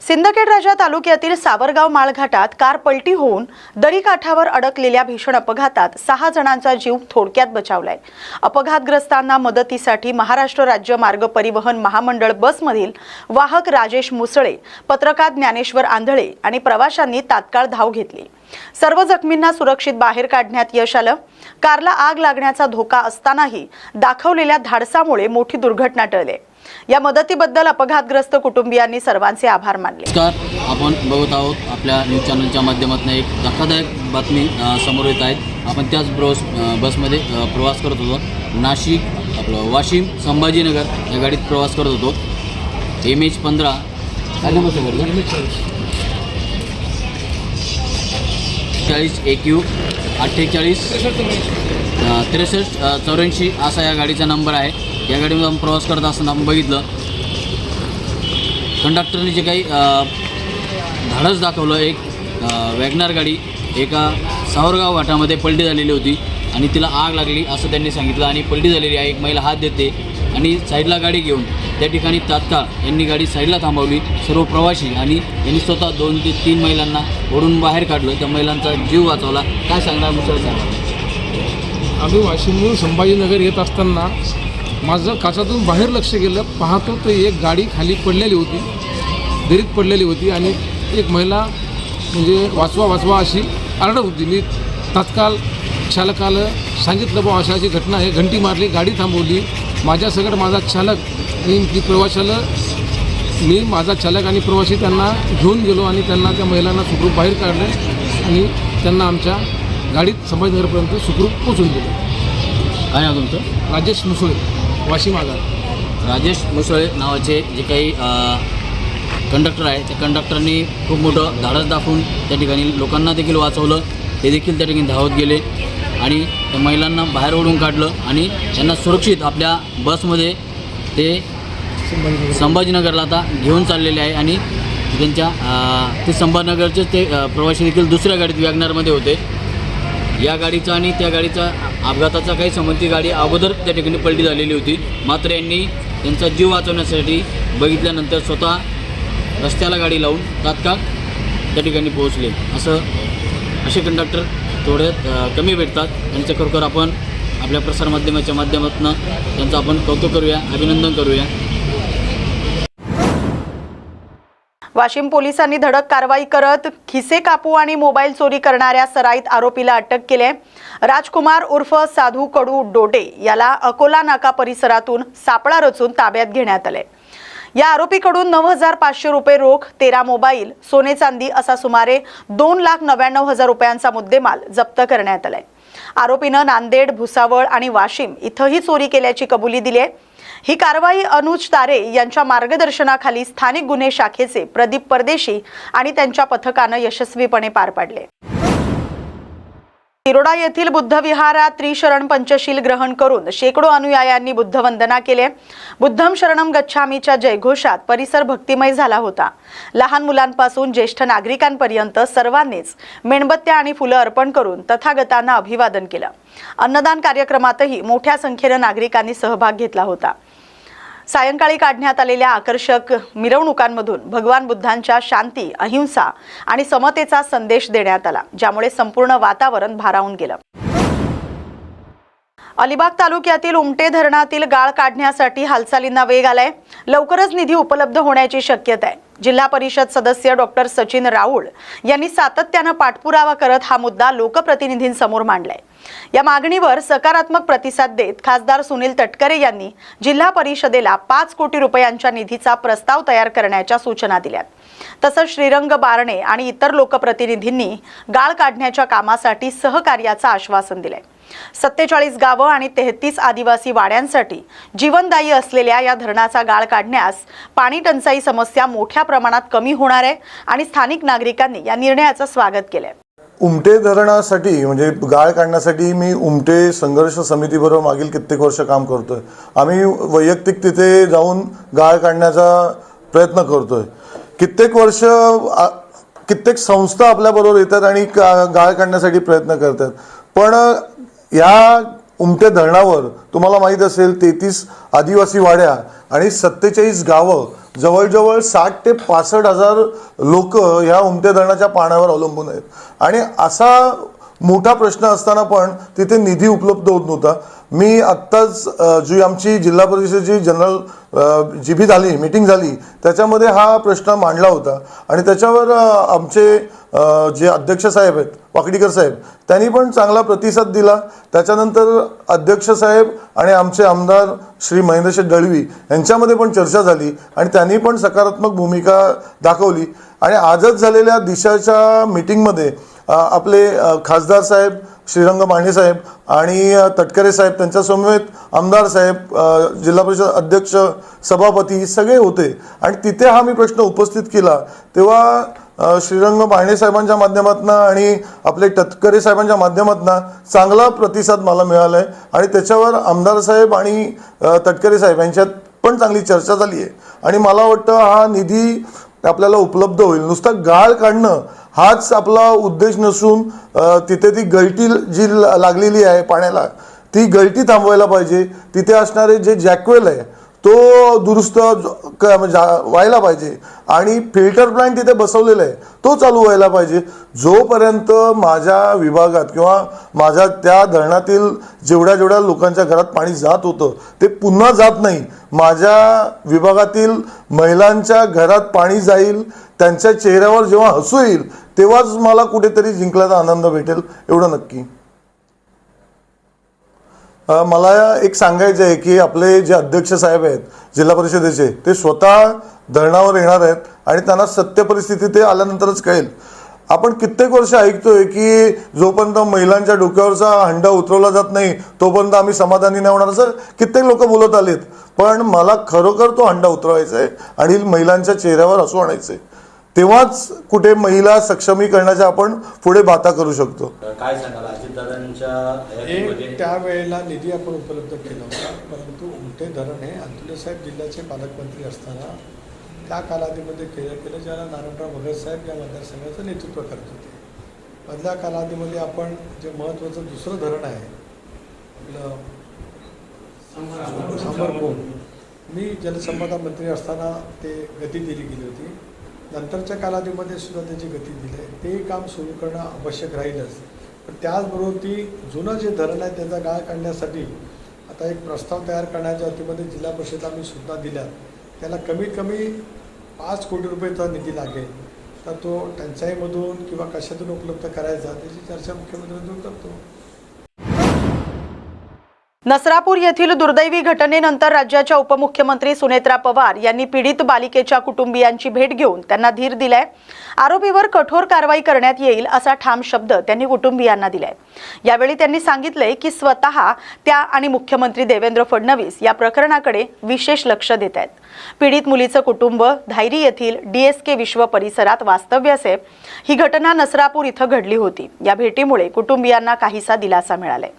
सिंदखेडराजा तालुक्यातील सावरगाव माळघाटात कार पलटी होऊन दरीकाठावर अडकलेल्या भीषण अपघातात 6 जणांचा जीव थोडक्यात बचावलाय। अपघातग्रस्तांना मदतीसाठी महाराष्ट्र राज्य मार्ग परिवहन महामंडळ बसमधील वाहक राजेश मुसळे, पत्रकार ज्ञानेश्वर आंधळे आणि प्रवाशांनी तात्काळ धाव घेतली। सर्व जखमींना सुरक्षित बाहेर काढण्यात यश आलं। कारला आग लागण्याचा धोका असतानाही दाखवलेल्या धाडसामुळे मोठी दुर्घटना टळली। या मदतीबद्दल अपघातग्रस्त कुटुंबियांनी सर्वांचे आभार मानले। नमस्कार, आपण बघत आहोत आपल्या न्यूज चॅनलच्या माध्यमातून एक धक्कादायक बातमी समोर येत आहे। आपण त्याच बसमध्ये प्रवास करत होतो। नाशिक आपलं वाशिम संभाजीनगर या गाडीत प्रवास करत होतो। MH15 40 AQ 48 63 84 असा या गाडीचा नंबर आहे। या गाडीमध्ये आपण प्रवास करत असताना आपण बघितलं कंडक्टरने जे काही धाडस दाखवलं। एक वॅगनार गाडी एका सावरगाव घाटामध्ये पलटी झालेली होती आणि तिला आग लागली असं त्यांनी सांगितलं आणि पलटी झालेली आहे। एक महिला हात देते आणि साईडला गाडी घेऊन त्या ठिकाणी तात्काळ यांनी गाडी साईडला थांबवली। सर्व प्रवासी आणि यांनी स्वतः 2 ते 3 महिलांना ओढून बाहेर काढलं। त्या महिलांचा जीव वाचवला। काय सांगणार मुसळ सांगा। आम्ही वाशिमहून संभाजीनगर येत असताना माझं काचातून बाहेर लक्ष गेलं, पाहतो तर एक गाडी खाली पडलेली होती, दरीत पडलेली होती आणि एक महिला म्हणजे वाचवा वाचवा अशी आरडत होती। मी तात्काळ चालकाला सांगितलं बा अशी घटना आहे। घंटी मारली, गाडी थांबवली। माझ्यासकट माझा चालक आणि ती प्रवाशाला मी माझा चालक आणि प्रवासी त्यांना घेऊन गेलो आणि त्यांना त्या महिलांना सुखरूप बाहेर काढले आणि त्यांना आमच्या गाडीत संभाजीनगरपर्यंत सुखरूप पोचून दिले। काय नाव तुमचं? राजेश मुसळे, वाशिम आगार। राजेश मुसळे नावाचे जे काही कंडक्टर आहे त्या कंडक्टरनी खूप मोठं धाडस दाखवून त्या ठिकाणी लोकांना देखील वाचवलं। ते देखील त्या ठिकाणी धावत गेले आणि त्या महिलांना बाहेर ओढून काढलं आणि त्यांना सुरक्षित आपल्या बसमध्ये ते संभाजीनगरला आता घेऊन चाललेले आहे आणि त्यांच्या ते संभाजीनगरचे ते प्रवासी देखील दुसऱ्या गाडीत वॅगनारमध्ये होते। या गाडीचा आणि त्या गाडीचा अपघाताचा काही संबंध, ती गाडी अगोदर त्या ठिकाणी पलटी झालेली होती। मात्र यांनी त्यांचा जीव वाचवण्यासाठी बघितल्यानंतर स्वतः रस्त्याला गाडी लावून तात्काळ त्या ठिकाणी पोहोचले। असे कंडक्टर थोड्यात कमी भेटतात। त्यांचं खरोखर आपण आपल्या प्रसारमाध्यमाच्या माध्यमातून त्यांचं आपण कौतुक करूया, अभिनंदन करूया। वाशिम पोलिसांनी धडक कारवाई करत खिसे कापू आणि मोबाईल चोरी करणाऱ्या सराईत आरोपीला अटक केली आहे। राजकुमार उर्फ साधू कडू डोडे याला अकोला नाका परिसरातून सापळा रचून ताब्यात घेण्यात आले। या आरोपीकडून 9,500 रुपये रोख, 13 मोबाईल, सोने चांदी असा सुमारे 2,99,000 रुपयांचा मुद्देमाल जप्त करण्यात आलाय। आरोपीनं नांदेड, भुसावळ आणि वाशिम इथंही चोरी केल्याची कबुली दिली आहे। ही कारवाई अनुज तारे यांच्या मार्गदर्शनाखाली स्थानिक गुन्हे शाखेचे प्रदीप परदेशी आणि त्यांच्या पथकानं यशस्वीपणे पार पाडले। तिरोडा येथील बुद्ध विहारात त्रिशरण पंचशील ग्रहण करून शेकडो अनुयायांनी बुद्ध वंदना केली। बुद्धम शरणम गच्छामीच्या जयघोषात परिसर भक्तिमय झाला होता। लहान मुलांपासून ज्येष्ठ नागरिकांपर्यंत सर्वांनीच मेणबत्त्या आणि फुलं अर्पण करून तथागतांना अभिवादन केलं। अन्नदान कार्यक्रमातही मोठ्या संख्येने नागरिकांनी सहभाग घेतला होता। सायंकाळी काढण्यात आलेल्या आकर्षक मिरवणुकांमधून भगवान बुद्धांच्या शांती, अहिंसा आणि समतेचा संदेश देण्यात आला, ज्यामुळे संपूर्ण वातावरण भारावून गेलं। अलिबाग तालुक्यातील उमटे धरणातील गाळ काढण्यासाठी हालचालींना वेग आलाय। लवकरच निधी उपलब्ध होण्याची शक्यता आहे। जिल्हा परिषद सदस्य डॉक्टर सचिन राऊळ यांनी सातत्याने पाठपुरावा करत हा मुद्दा लोकप्रतिनिधींसमोर मांडलाय। या मागणीवर सकारात्मक प्रतिसाद देत खासदार सुनील तटकरे यांनी जिल्हा परिषदेला 5 कोटी रुपयांच्या निधीचा प्रस्ताव तयार करण्याच्या सूचना दिल्यात। तसंच श्रीरंग बारणे आणि इतर लोकप्रतिनिधींनी गाळ काढण्याच्या कामासाठी सहकार्याचं आश्वासन दिलंय। 47 गावं आणि 33 आदिवासी वाड्यांसाठी जीवनदायी असलेल्या या धरणाचा गाळ काढण्यास पाणी टंचाई समस्या मोठ्या प्रमाणात कमी होणार आहे आणि स्थानिक नागरिकांनी या निर्णयाचं स्वागत केलंय। उमटे धरणासाठी म्हणजे गाळ काढण्यासाठी मी उमटे संघर्ष समितीबरोबर मागील कित्येक वर्ष काम करतोय। आम्ही वैयक्तिक तिथे जाऊन गाळ काढण्याचा प्रयत्न करतोय। कित्येक वर्ष कित्येक संस्था आपल्याबरोबर येतात आणि गाळ काढण्यासाठी प्रयत्न करतात, पण या उमटे धरणावर तुम्हाला माहीत असेल 33 आदिवासी वाड्या आणि 47 गावं, जवळजवळ 60 ते 65 हजार लोक ह्या उमटे धरणाच्या पाण्यावर अवलंबून आहेत. आणि असा मोठा प्रश्न असताना पण तिथे निधी उपलब्ध होत नव्हता. मी आत्ताच जी आमची जिल्हा परिषदेची जनरल जी झाली मीटिंग झाली त्याच्यामध्ये हा प्रश्न मांडला होता आणि त्याच्यावर आमचे जे अध्यक्ष साहेब आहेत वाकडीकर साहेब त्यांनी पण चांगला प्रतिसाद दिला. त्याच्यानंतर अध्यक्ष साहेब आणि आमचे आमदार श्री महेंद्रशेठ दळवी यांच्यामध्ये पण चर्चा झाली आणि त्यांनी पण सकारात्मक भूमिका दाखवली. आणि आजच झालेल्या दिशाच्या मीटिंगमध्ये आपले खासदार साहेब श्रीरंग माने साहेब आणि तटकरे साहेब त्यांच्यासमवेत आमदार साहेब जिल्हा परिषद अध्यक्ष सभापती सगळे होते आणि तिथे हा मी प्रश्न उपस्थित केला तेव्हा श्रीरंग माने साहेबांच्या माध्यमातून आणि आपले तटकरे साहेबांच्या माध्यमातून चांगला प्रतिसाद मला मिळाला आहे आणि त्याच्यावर आमदार साहेब आणि तटकरे साहेब यांच्यात पण चांगली चर्चा झाली आहे. आणि मला वाटतं हा निधी आपल्याला उपलब्ध होईल. नुसतं गाळ काढणं हाच आपला उद्देश नसून तिथे ती गळती जी लागलेली आहे पाण्याला ती गळती थांबवायला पाहिजे. तिथे असणारे जे जॅकवेल आहे तो दुरुस्त व्हायला पाहिजे आणि फिल्टर प्लांट तिथे बसवलेला आहे तो चालू व्हायला पाहिजे. जोपर्यंत माझ्या विभागात किंवा माझ्या त्या धरणातील जेवढ्या लोकांच्या घरात पाणी जात होतं ते पुन्हा जात नाही, माझ्या विभागातील महिलांच्या घरात पाणी जाईल, त्यांच्या चेहऱ्यावर जेव्हा हसू येईल तेव्हाच मला कुठेतरी जिंकल्याचा आनंद भेटेल एवढं नक्की. मला एक सांगायचं आहे की आपले जे अध्यक्ष साहेब आहेत जिल्हा परिषदेचे ते स्वतः धरणावर येणार आहेत आणि त्यांना सत्य परिस्थिती ते आल्यानंतरच कळेल. आपण कित्येक वर्ष ऐकतोय की जोपर्यंत महिलांच्या डोक्यावरचा हंडा उतरवला जात नाही तोपर्यंत आम्ही समाधानी नाही होणार असं कित्येक लोक बोलत आलेत. पण मला खरोखर तो हंडा उतरवायचा आहे आणि महिलांच्या चेहऱ्यावर हसू आणायचं आहे. तेव्हाच कुठे महिला सक्षमीकरणाच्या आपण पुढे बाता करू शकतो. काय सांगाल अजितदादांच्या त्यावेळेला निधी आपण उपलब्ध केला होता, परंतु उमटे धरण हे अतुल्य साहेब जिल्ह्याचे पालकमंत्री असताना त्या कालावधीमध्ये केलं ज्याला नारायणराव भगत साहेब या मतदारसंघाचं नेतृत्व करत होते. मधल्या कालावधीमध्ये आपण जे महत्त्वाचं दुसरं धरण आहे आपलं समरकोट, मी जलसंपदा मंत्री असताना ते गती दिली गेली होती. नंतरच्या कालावधीमध्ये सुद्धा त्याची गती दिली आहे. ते काम सुरू करणं आवश्यक राहीलच. पण त्याचबरोबर ती जुनं जे धरण आहे त्याचा गाळ काढण्यासाठी आता एक प्रस्ताव तयार करण्याच्या वतीमध्ये जिल्हा परिषदेला मी सूचना दिल्या. त्याला कमीत कमी 5 कोटी रुपयेचा निधी लागेल. तर तो टंचाईमधून किंवा कशातून उपलब्ध करायचा त्याची चर्चा मुख्यमंत्र्यांकडून करतो. नसरापूर येथील दुर्दैवी घटनेनंतर राज्याच्या उपमुख्यमंत्री सुनेत्रा पवार यांनी पीडित बालिकेच्या कुटुंबियांची भेट घेऊन त्यांना धीर दिलाय. आरोपीवर कठोर कारवाई करण्यात येईल असा ठाम शब्द त्यांनी कुटुंबियांना दिलाय. यावेळी त्यांनी सांगितलंय की स्वतः त्या आणि मुख्यमंत्री देवेंद्र फडणवीस या प्रकरणाकडे विशेष लक्ष देत आहेत. पीडित मुलीचं कुटुंब धायरी येथील DSK विश्व परिसरात वास्तव्यास आहे. ही घटना नसरापूर इथं घडली होती. या भेटीमुळे कुटुंबियांना काहीसा दिलासा मिळालाय.